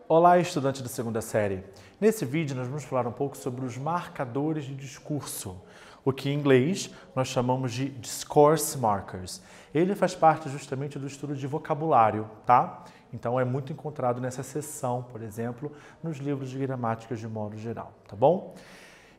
Olá, estudante da segunda série. Nesse vídeo nós vamos falar um pouco sobre os marcadores de discurso, o que em inglês nós chamamos de discourse markers. Ele faz parte justamente do estudo de vocabulário, tá? Então é muito encontrado nessa seção, por exemplo, nos livros de gramática de modo geral, tá bom?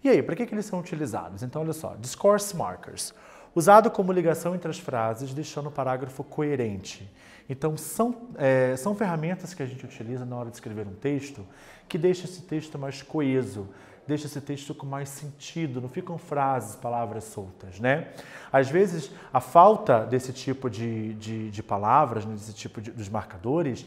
E aí, para que eles são utilizados? Então, olha só, discourse markers. Usado como ligação entre as frases, deixando o parágrafo coerente. Então, são ferramentas que a gente utiliza na hora de escrever um texto que deixa esse texto mais coeso, deixa esse texto com mais sentido, não ficam frases, palavras soltas, né? Às vezes, a falta desse tipo de palavras, desse tipo dos marcadores,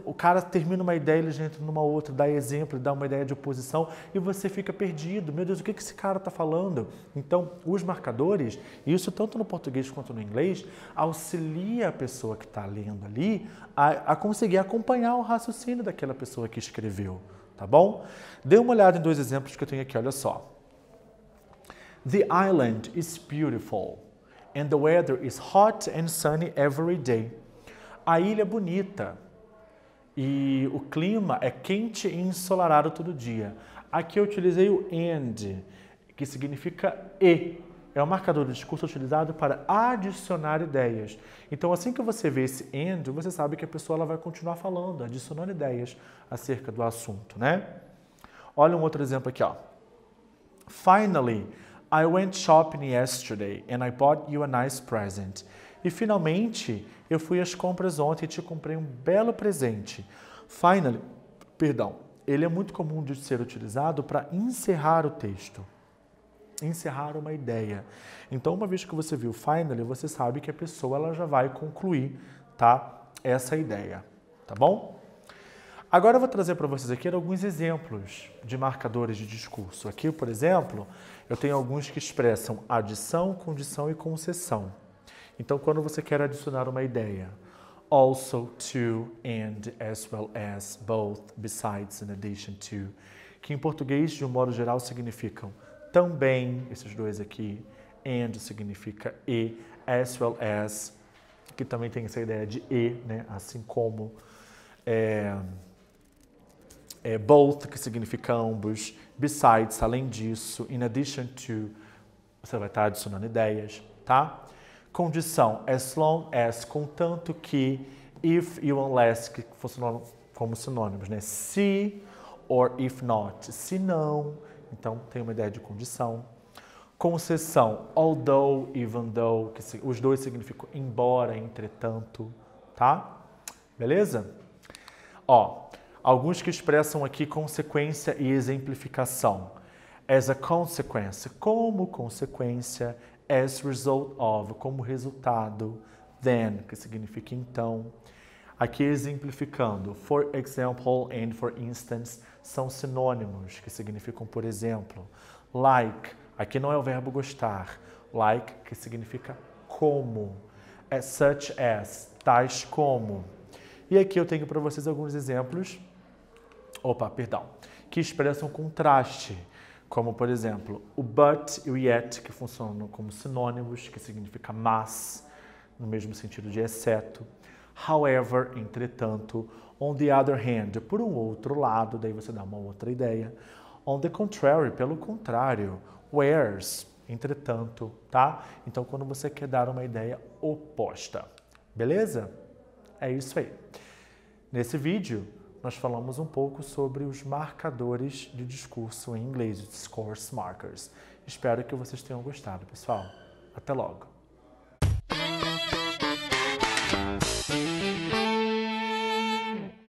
o cara termina uma ideia, ele já entra numa outra, dá exemplo, dá uma ideia de oposição e você fica perdido. Meu Deus, o que esse cara está falando? Então, os marcadores, isso tanto no português quanto no inglês, auxilia a pessoa que está lendo ali a conseguir acompanhar o raciocínio daquela pessoa que escreveu, tá bom? Dê uma olhada em dois exemplos que eu tenho aqui, olha só. The island is beautiful and the weather is hot and sunny every day. A ilha é bonita. E o clima é quente e ensolarado todo dia. Aqui eu utilizei o and, que significa e. É um marcador de discurso utilizado para adicionar ideias. Então, assim que você vê esse and, você sabe que a pessoa ela vai continuar falando, adicionando ideias acerca do assunto, né? Olha um outro exemplo aqui, ó. Finally, I went shopping yesterday and I bought you a nice present. E finalmente, eu fui às compras ontem e te comprei um belo presente. Finally, ele é muito comum de ser utilizado para encerrar o texto, encerrar uma ideia. Então, uma vez que você viu finally, você sabe que a pessoa ela já vai concluir, tá, essa ideia, tá bom? Agora eu vou trazer para vocês aqui alguns exemplos de marcadores de discurso. Aqui, por exemplo, eu tenho alguns que expressam adição, condição e concessão. Então, quando você quer adicionar uma ideia, also, to, and, as well as, both, besides, in addition to, que em português, de um modo geral, significam também, esses dois aqui, and significa e, as well as, que também tem essa ideia de e, né? Assim como both, que significa ambos, besides, além disso, in addition to, você vai estar adicionando ideias, tá? Condição, as long as, contanto que, if e unless, que funcionam como sinônimos, né? Se or if not, se não, então tem uma ideia de condição. Concessão, although, even though, que os dois significam embora, entretanto, tá? Beleza? Ó, alguns que expressam aqui consequência e exemplificação. As a consequence, como consequência, as result of, como resultado, then, que significa então. Aqui exemplificando, for example and for instance, são sinônimos, que significam por exemplo. Like, aqui não é o verbo gostar. Like, que significa como. As such as, tais como. E aqui eu tenho para vocês alguns exemplos, que expressam contraste. Como, por exemplo, o but e o yet, que funcionam como sinônimos, que significa mas, no mesmo sentido de exceto. However, entretanto. On the other hand, por um outro lado, daí você dá uma outra ideia. On the contrary, pelo contrário. Whereas, entretanto, tá? Então, quando você quer dar uma ideia oposta. Beleza? É isso aí. Nesse vídeo, nós falamos um pouco sobre os marcadores de discurso em inglês, discourse markers. Espero que vocês tenham gostado, pessoal. Até logo!